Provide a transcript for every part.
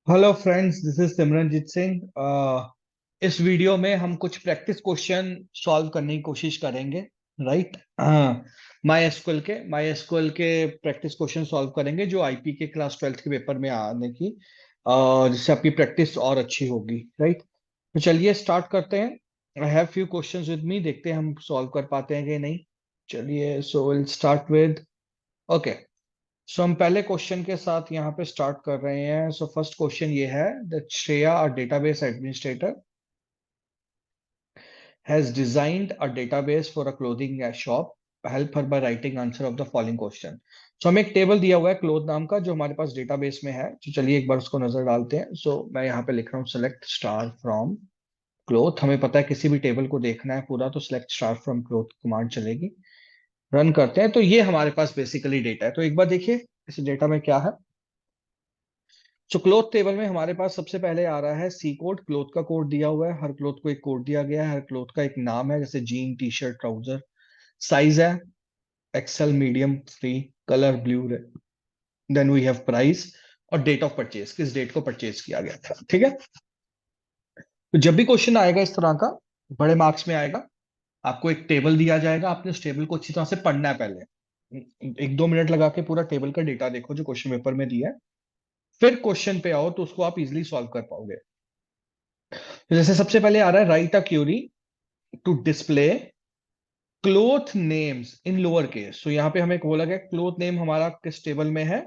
Hello friends, this is Simranjeet Singh. इस video में हम कुछ प्रैक्टिस क्वेश्चन सॉल्व करने की कोशिश करेंगे। राइट। माई एसक्यूएल के प्रैक्टिस क्वेश्चन सॉल्व करेंगे जो आईपी के क्लास 12th के पेपर में आने की, जिससे आपकी प्रैक्टिस और अच्छी होगी। राइट। तो चलिए स्टार्ट करते हैं। I have few questions with me, देखते हैं हम सॉल्व कर पाते हैं कि नहीं। चलिए, so will start with, okay. So हम पहले क्वेश्चन के साथ यहाँ पे स्टार्ट कर रहे हैं। सो फर्स्ट क्वेश्चन ये है, that Shreya, a database administrator, has designed a database for a clothing shop. Help her by writing answer of the following question. So हमें एक टेबल दिया हुआ है क्लोथ नाम का, जो हमारे पास डेटाबेस में है। तो चलिए एक बार उसको नजर डालते हैं। सो मैं यहाँ पे लिख रहा हूँ, सेलेक्ट स्टार फ्रॉम क्लोथ। हमें पता है किसी भी टेबल को देखना है पूरा, तो select star from cloth command चलेगी। रन करते हैं, तो ये हमारे पास बेसिकली डेटा है। तो एक बार देखिए इस डेटा में क्या है। सो क्लोथ टेबल में हमारे पास सबसे पहले आ रहा है सी कोड। क्लोथ का कोड दिया हुआ है, हर क्लोथ को एक कोड दिया गया है, हर क्लोथ का एक नाम है, जैसे jean, T shirt, trouser. Size है XL, medium, free, colour blue. Then we have price और डेट ऑफ परचेज, किस डेट को परचेज किया गया था। ठीक है। तो जब भी क्वेश्चन आएगा इस तरह का, बड़े मार्क्स में आएगा। आपको एक टेबल दिया जाएगा, आपने उस टेबल को अच्छी तरह से पढ़ना है पहले। एक दो मिनट लगा के पूरा टेबल का डेटा देखो जो क्वेश्चन पेपर में दिया है। फिर क्वेश्चन पे आओ तो उसको आप इजिली सॉल्व कर पाओगे। तो जैसे सबसे पहले आ रहा है, write a query to display cloth names in lower case. तो यहाँ पे हमें बोला गया क्लोथ नेम हमारा किस टेबल में है,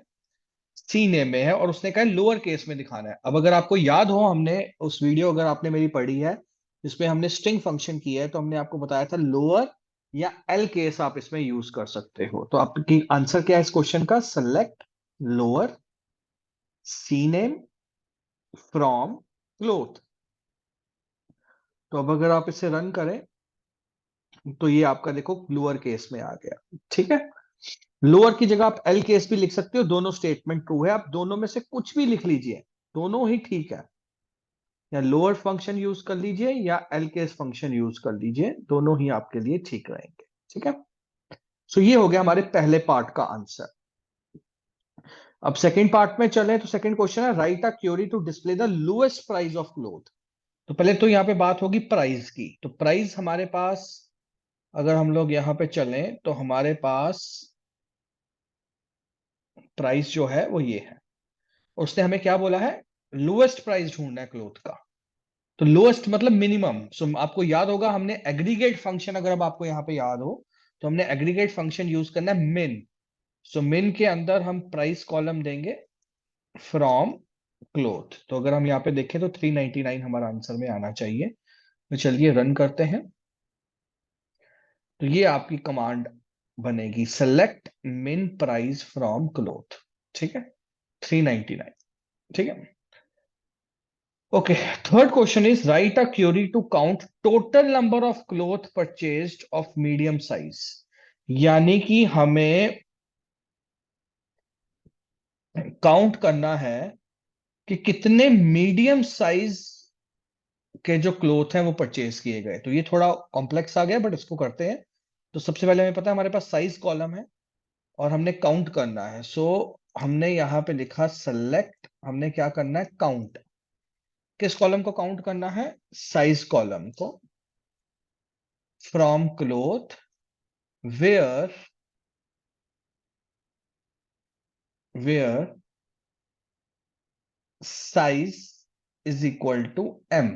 सी नेम में है, और उसने कहा लोअर केस में दिखाना है। अब अगर आपको याद हो, हमने उस वीडियो अगर आपने मेरी पढ़ी है जिसमें हमने स्ट्रिंग फंक्शन किया है, तो हमने आपको बताया था लोअर या एल केस आप इसमें यूज कर सकते हो। तो आपकी आंसर क्या है इस क्वेश्चन का, select lower c name from cloth. तो अब अगर आप इसे रन करें तो ये आपका देखो लोअर केस में आ गया। ठीक है। लोअर की जगह आप एल केस भी लिख सकते हो, दोनों स्टेटमेंट ट्रू है। आप दोनों में से कुछ भी लिख लीजिए, दोनों ही ठीक है। या लोअर फंक्शन यूज कर लीजिए या एल केस फंक्शन यूज कर लीजिए, दोनों ही आपके लिए ठीक रहेंगे। ठीक है। सो ये हो गया हमारे पहले पार्ट का आंसर। अब सेकंड पार्ट में चले तो सेकंड क्वेश्चन है, write a query to display the lowest price of cloth. तो पहले तो यहाँ पे बात होगी प्राइस की। तो प्राइस हमारे पास, अगर हम लोग यहाँ पे चलें तो हमारे पास प्राइस जो है वो ये है। उसने हमें क्या बोला है, लोएस्ट प्राइस ढूंढना है क्लोथ का। तो लोएस्ट मतलब मिनिमम। सो आपको याद होगा हमने एग्रीगेट फंक्शन, अगर अब आपको यहाँ पे याद हो, तो हमने एग्रीगेट फंक्शन यूज करना है मिन। सो मिन के अंदर हम प्राइस कॉलम देंगे फ्रॉम क्लोथ। तो अगर हम यहाँ पे देखें तो 399 हमारा आंसर में आना चाहिए। तो चलिए रन करते हैं। तो ये आपकी कमांड बनेगी, सेलेक्ट मिन प्राइस फ्रॉम क्लोथ। ठीक है, 399। ठीक है। Okay. Third question is, write a query to count total number of cloth purchased of medium size. यानी कि हमें काउंट करना है कि कितने मीडियम साइज के जो क्लोथ हैं वो परचेज किए गए। तो ये थोड़ा कॉम्प्लेक्स आ गया, बट इसको करते हैं। तो सबसे पहले हमें पता है हमारे पास साइज कॉलम है और हमने काउंट करना है। सो हमने यहाँ पे लिखा सेलेक्ट, हमने क्या करना है, काउंट। किस कॉलम को काउंट करना है, साइज कॉलम को, from cloth where where size is equal to M.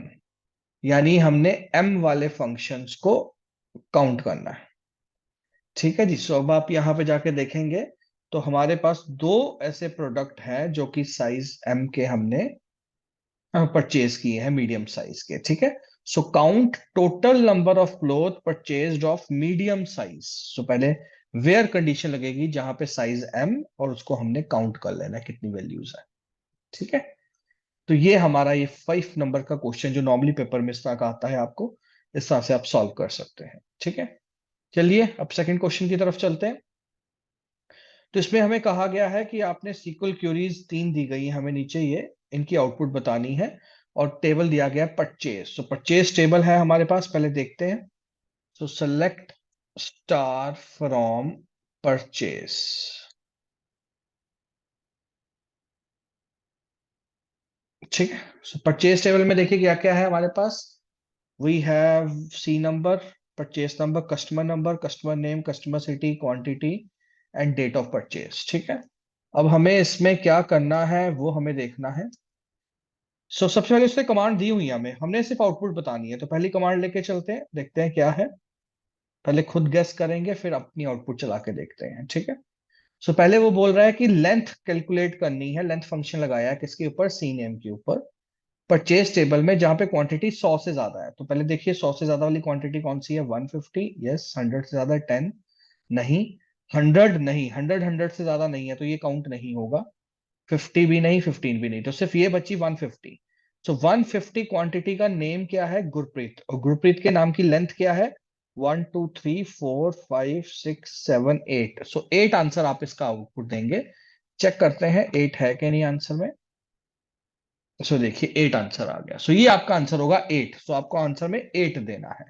यानी हमने एम वाले फंक्शंस को काउंट करना है। ठीक है जी। सो अब आप यहां पे जाके देखेंगे तो हमारे पास दो ऐसे प्रोडक्ट हैं जो कि साइज एम के हमने परचेज किए हैं, मीडियम साइज के। ठीक है। So count total number of cloth purchased of medium size. So पहले वेयर कंडीशन लगेगी जहां पे साइज एम, और उसको हमने काउंट कर लेना है कितनी वैल्यूज है। ठीक है। तो ये हमारा ये 5 नंबर का क्वेश्चन जो नॉर्मली पेपर में इस तरह का आता है, आपको इस तरह से आप सॉल्व कर सकते हैं। ठीक है। चलिए अब सेकंड क्वेश्चन की तरफ चलते हैं। तो इसमें हमें कहा गया है कि आपने सीक्वल क्यूरीज 3 दी गई है हमें नीचे, ये इनकी आउटपुट बतानी है। और टेबल दिया गया है परचेज। तो परचेज टेबल है हमारे पास, पहले देखते हैं। सो सेलेक्ट स्टार फ्रॉम परचेज। ठीक है। सो परचेज टेबल में देखिए क्या क्या है हमारे पास। We have C number, purchase number, customer name, customer city, quantity and date of purchase. ठीक है। अब हमें इसमें क्या करना है वो हमें देखना है। सबसे पहले उसने कमांड दी हुई है हमें, हमने सिर्फ आउटपुट बतानी है, तो पहली कमांड लेके चलते हैं, देखते हैं क्या है। पहले खुद गेस करेंगे फिर अपनी आउटपुट चला के देखते हैं। ठीक है। पहले वो बोल रहा है कि लेंथ कैलकुलेट करनी है, लेंथ फंक्शन लगाया है किसके ऊपर, सी नेम के ऊपर, परचेज टेबल में, जहां पे क्वांटिटी 100 से ज्यादा है। तो पहले देखिए 100 से ज्यादा वाली क्वांटिटी कौन सी है, 150। यस। 100 से ज्यादा 10 नहीं, 100 नहीं, 100 से ज्यादा नहीं है तो ये काउंट नहीं होगा, 50 भी नहीं, 15 भी नहीं, तो सिर्फ ये बची 150। 150 क्वांटिटी का नेम क्या है, गुरप्रीत, और गुरप्रीत के नाम की लेंथ क्या है, 1 2 3 4 5 6 7 8। 8 आंसर आप इसका आउटपुट देंगे। चेक करते हैं 8 है कि नहीं आंसर में। देखिए 8 आंसर आ गया। ये आपका आंसर होगा 8। आपको आंसर में 8 देना है।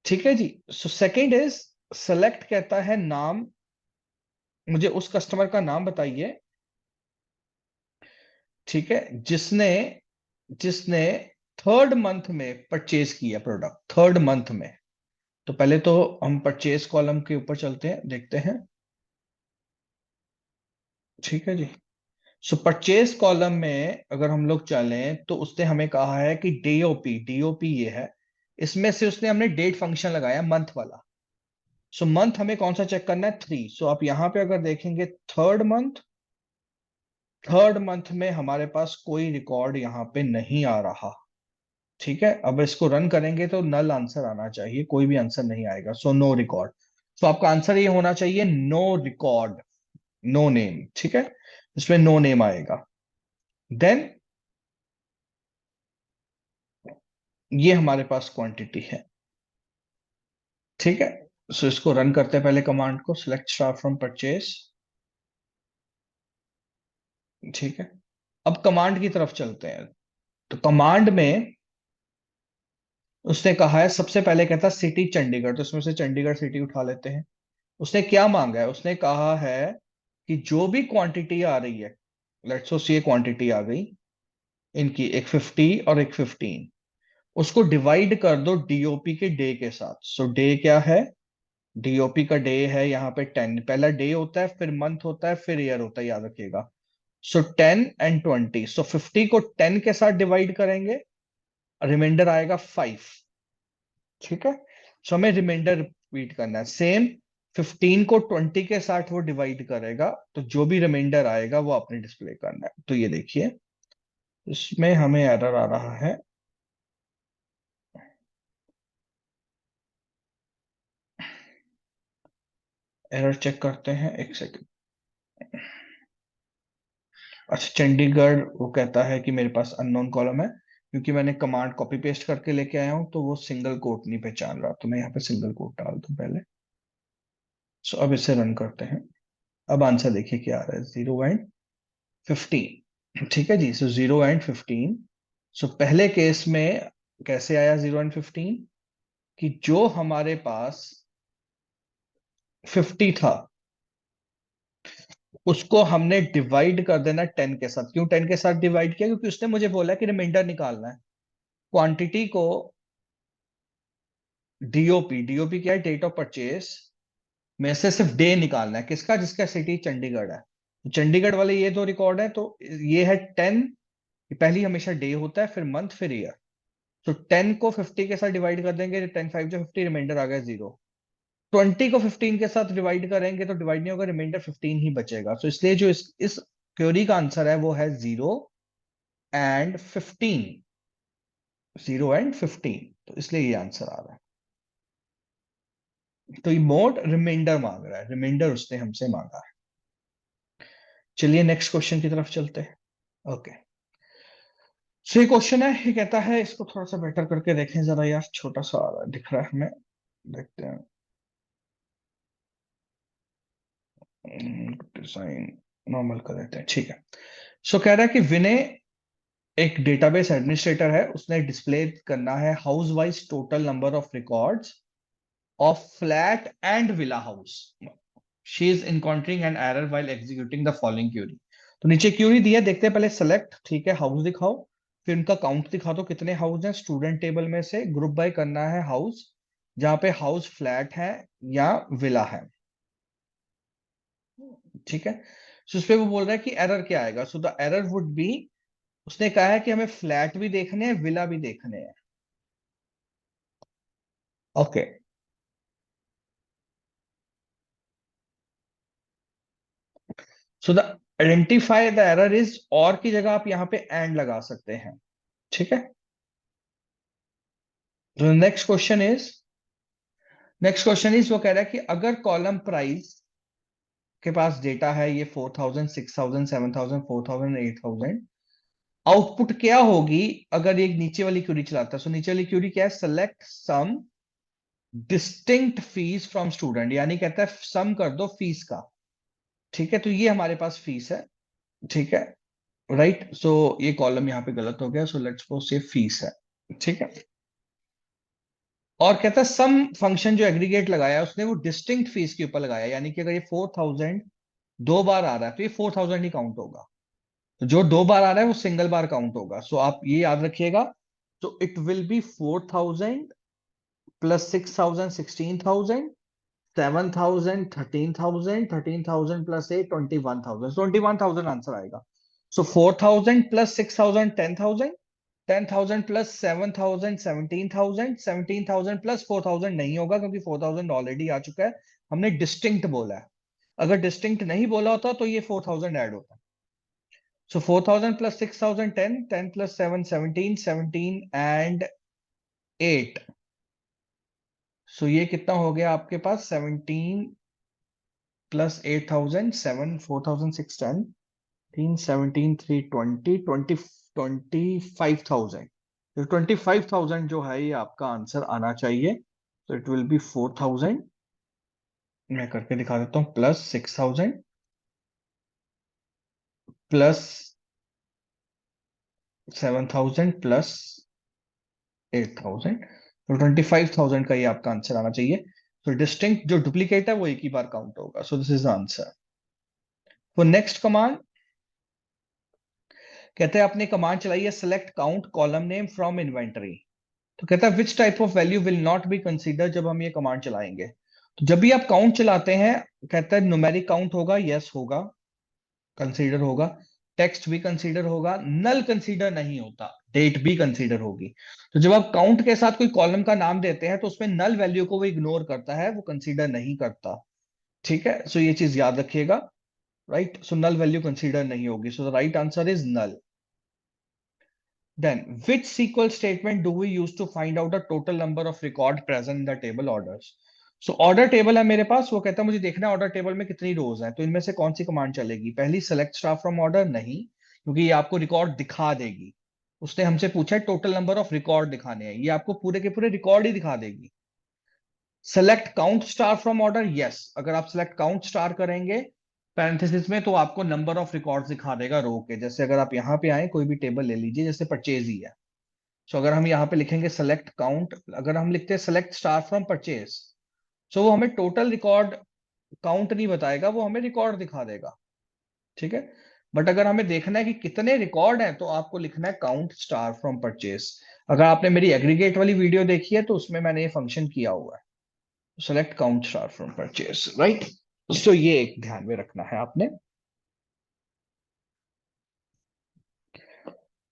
ठीक है जी। सेकंड इज सेलेक्ट, कहता है नाम, मुझे उस कस्टमर का नाम बताइए, ठीक है, जिसने जिसने थर्ड मंथ में परचेज किया प्रोडक्ट, थर्ड मंथ में। तो पहले तो हम परचेज कॉलम के ऊपर चलते हैं, देखते हैं। ठीक है जी। परचेज कॉलम में अगर हम लोग चलें तो उसने हमें कहा है कि डीओपी, डीओपी ये है, इसमें से उसने हमने डेट फंक्शन लगाया मंथ वाला। मंथ हमें कौन सा चेक करना है, 3। आप यहां पे अगर देखेंगे थर्ड मंथ, थर्ड मंथ में हमारे पास कोई रिकॉर्ड यहाँ पे नहीं आ रहा। ठीक है। अब इसको रन करेंगे तो नल आंसर आना चाहिए, कोई भी आंसर नहीं आएगा। No record. आपका आंसर ये होना चाहिए, नो रिकॉर्ड, नो नेम। ठीक है। इसमें नो नेम आएगा। देन ये हमारे पास क्वांटिटी है। ठीक है। इसको रन करते हैं, पहले कमांड को, सिलेक्ट स्टार फ्रॉम परचेज। ठीक है। अब कमांड की तरफ चलते हैं। तो कमांड में उसने कहा है, सबसे पहले कहता है सिटी चंडीगढ़, तो उसमें से चंडीगढ़ सिटी उठा लेते हैं। उसने क्या मांगा है, उसने कहा है कि जो भी क्वांटिटी आ रही है, लेट्स सो ये क्वांटिटी आ गई इनकी, एक 50 और एक 15, उसको डिवाइड कर दो डीओपी के डे के साथ। डे क्या है, डीओपी का डे है यहाँ पे 10। पहला डे होता है, फिर मंथ होता है, फिर ईयर होता है, याद रखिएगा। 10 and 20, 50 को 10 के साथ डिवाइड करेंगे, रिमाइंडर आएगा 5। ठीक है। हमें रिमाइंडर रिपीट करना है सेम। 15 को 20 के साथ वो डिवाइड करेगा, तो जो भी रिमाइंडर आएगा वो आपने डिस्प्ले करना है। तो ये देखिए इसमें हमें एरर आ रहा है। एरर चेक करते हैं, एक सेकंड। अच्छा, चंडीगढ़ वो कहता है कि मेरे पास अननोन कॉलम है, क्योंकि मैंने कमांड कॉपी पेस्ट करके लेके आया हूं, तो वो सिंगल कोट नहीं पहचान रहा, तो मैं यहाँ पे सिंगल कोट डाल दूं पहले। अब इसे रन करते हैं। अब आंसर देखिए क्या आ रहा है, 0 and 15। ठीक है जी। 0 and 15। पहले केस में कैसे आया 0 and 15, कि जो हमारे पास 50 था उसको हमने डिवाइड कर देना 10 के साथ। क्यों 10 के साथ डिवाइड किया, क्योंकि उसने मुझे बोला कि रिमाइंडर निकालना है। क्वांटिटी को डीओपी, डीओपी क्या है, डेट ऑफ परचेज, में से सिर्फ डे निकालना है, किसका, जिसका सिटी चंडीगढ़ है। तो चंडीगढ़ वाले ये दो रिकॉर्ड है, तो ये है 10। पहली हमेशा डे होता है, फिर मंथ, फिर ईयर। तो 10 को 50 के साथ डिवाइड कर देंगे, 10 5 जो 50, रिमाइंडर आ गया 0। 20 को 15 के साथ डिवाइड करेंगे तो डिवाइड नहीं होगा, रिमाइंडर 15 ही बचेगा। तो इसलिए जो इस क्वेरी का आंसर है वो है 0 and 15। 0 and 15, तो इसलिए ये आंसर आ रहा है। तो ये मोड रिमाइंडर मांग रहा है, रिमाइंडर उसने हमसे मांगा है। चलिए नेक्स्ट क्वेश्चन की तरफ चलते हैं। ओके। ये क्वेश्चन है, ये कहता है, इसको थोड़ा सा बेटर करके देखें जरा यार, छोटा सा दिख रहा है हमें, देखते हैं। डिजाइन नॉर्मल कर देते हैं, ठीक है। कह रहा है कि विनय एक डेटाबेस एडमिनिस्ट्रेटर है, उसने डिस्प्ले करना है house wise total number of records of flat and villa house. She is encountering an error while executing the following query. तो नीचे क्यूरी दिया, देखते हैं पहले सेलेक्ट, ठीक है, हाउस दिखाओ, फिर उनका काउंट दिखा दो कितने हाउस हैं, स्टूडेंट टेबल में से ग्रुप बाय करना है हाउस, जहां पे हाउस फ्लैट है या विला है, ठीक है। सो उस पे वो बोल रहा है कि एरर क्या आएगा, so the error would be, उसने कहा है कि हमें फ्लैट भी देखने हैं, विला भी देखने हैं, okay. So the identify the error is, और की जगह आप यहां पे एंड लगा सकते हैं, ठीक है। नेक्स्ट क्वेश्चन इज वो कह रहा है कि अगर कॉलम प्राइस के पास डेटा है, ये 4000, 6000, 7000, 4000, 8000, आउटपुट क्या होगी अगर ये नीचे वाली क्यूरी चलाता है। सो नीचे वाली क्यूरी क्या है, select sum distinct fees from student, यानी कहता है सम कर दो फीस का, ठीक है। तो ये हमारे पास फीस है, ठीक है, राइट। सो ये कॉलम यहाँ पे गलत हो गया, सो लेट्स सपोज ये फीस है, ठीक है। और कहता है सम फंक्शन जो एग्रीगेट लगाया उसने वो डिस्टिंक्ट फीस के ऊपर लगाया, यानी कि अगर ये 4000 दो बार आ रहा है तो ये 4000 ही काउंट होगा, तो जो दो बार आ रहा है वो सिंगल बार काउंट होगा। सो आप ये याद रखिएगा, तो it will be 4000 plus 6000, 16000, 7000, 13000, 13000 plus 8, 21000, 21000 answer आएगा। सो 4000 प्लस 6000, 10000, 10000 प्लस 7000, 17000, 17000 प्लस 4000 नहीं होगा, क्योंकि 4000 ऑलरेडी आ चुका है, हमने डिस्टिंक्ट बोला है। अगर डिस्टिंक्ट नहीं बोला होता तो ये 4000 ऐड होता। सो 4000 प्लस 6000, 10, 10 प्लस 7, 17, 17 एंड 8। सो ये कितना हो गया आपके पास, 17 प्लस 8000, 7, 4610, 3, 17, 3, 20, 20, 25000। तो 25000 जो है ये आपका आंसर आना चाहिए। तो इट विल बी 4000, मैं करके दिखा देता हूँ, प्लस 6000 प्लस 7000 प्लस 8000, तो 25000 का ये आपका आंसर आना चाहिए। तो डिस्टिंक्ट जो डुप्लीकेट है वो एक ही बार काउंट होगा। So this is the answer. For next command कहते हैं आपने कमांड चलाई है, select count column name from inventory. तो कहता है which type of value will not be consider, जब हम ये कमांड चलाएंगे। तो जब भी आप काउंट चलाते हैं, कहता है न्यूमेरिक काउंट होगा, यस होगा, कंसीडर होगा, टेक्स्ट भी कंसीडर होगा, नल कंसीडर नहीं होता, डेट भी कंसीडर होगी। तो जब आप काउंट के साथ कोई कॉलम का नाम देते हैं तो उसमें नल वैल्यू को वो इग्नोर करता है, वो कंसीडर नहीं करता, ठीक है। सो ये चीज याद रखिएगा, right. So null value consider नहीं होगी, so the right answer is null. Then, which SQL statement do we use to find out the total number of record present in the table orders? So order table है मेरे पास, वो कहता है मुझे देखना है ऑर्डर टेबल में कितनी रोज हैं, तो इनमें से कौन सी कमांड चलेगी। पहली सेलेक्ट स्टार फ्रॉम ऑर्डर, नहीं, क्योंकि ये आपको रिकॉर्ड दिखा देगी। उसने हमसे पूछा है टोटल नंबर ऑफ रिकॉर्ड दिखाने हैं, ये आपको पूरे के पूरे रिकॉर्ड ही दिखा देगी। Select count star from order, yes, अगर आप सेलेक्ट काउंट स्टार करेंगे पैरेंथेसिस में तो आपको नंबर ऑफ रिकॉर्ड्स दिखा देगा रो के। जैसे अगर आप यहाँ पे आए, कोई भी टेबल ले लीजिए, जैसे परचेज ही है, सो अगर हम यहाँ पे लिखेंगे सेलेक्ट काउंट, अगर हम लिखते हैं सेलेक्ट स्टार फ्रॉम परचेज, सो वो हमें टोटल रिकॉर्ड काउंट नहीं बताएगा, वो हमें रिकॉर्ड दिखा देगा, ठीक है। बट अगर हमें देखना है कि कितने रिकॉर्ड हैं, तो आपको लिखना है काउंट स्टार फ्रॉम परचेज। अगर आपने मेरी एग्रीगेट वाली वीडियो देखी है तो उसमें मैंने ये फंक्शन किया हुआ है, select count star from purchase, right. So ये एक ध्यान में रखना है आपने,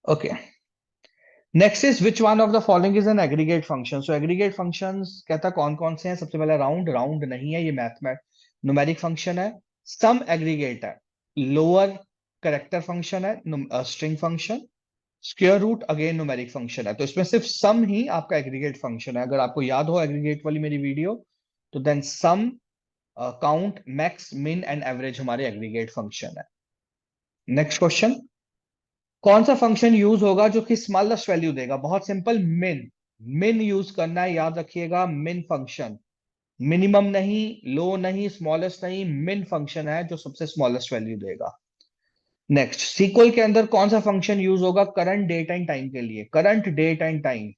okay. Next is which one of the following is an aggregate function. So aggregate functions कहता कौन कौन से हैं। सबसे पहले राउंड, राउंड नहीं है, ये मैथ न्यूमेरिक फंक्शन है। सम एग्रीगेट है, लोअर करेक्टर फंक्शन है, string function. Square root again numeric function है। तो इसमें सिर्फ सम ही आपका एग्रीगेट फंक्शन है। अगर आपको याद हो एग्रीगेट वाली मेरी वीडियो, तो देन सम, काउंट, मैक्स, मिन एंड एवरेज हमारे एग्रीगेट फंक्शन है। नेक्स्ट क्वेश्चन, कौन सा फंक्शन यूज होगा जो कि स्मॉलेस्ट वैल्यू देगा। बहुत सिंपल, मिन। मिन यूज करना है, याद रखिएगा, मिन फंक्शन। मिनिमम नहीं, लो नहीं, स्मॉलेस्ट नहीं, मिन फंक्शन है जो सबसे स्मॉलेस्ट वैल्यू देगा। नेक्स्ट, सीक्वल के अंदर कौन सा फंक्शन यूज होगा करंट डेट एंड टाइम के लिए। करंट डेट एंड टाइम,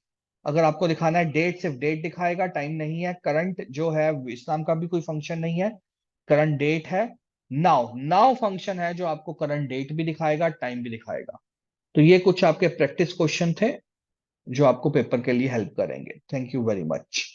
अगर आपको दिखाना है डेट, सिर्फ डेट दिखाएगा, टाइम नहीं है। करंट जो है इस नाम का भी कोई फंक्शन नहीं है, करंट डेट है। नाउ फंक्शन है जो आपको करंट डेट भी दिखाएगा, टाइम भी दिखाएगा। तो ये कुछ आपके प्रैक्टिस क्वेश्चन थे जो आपको पेपर के लिए हेल्प करेंगे। Thank you very much.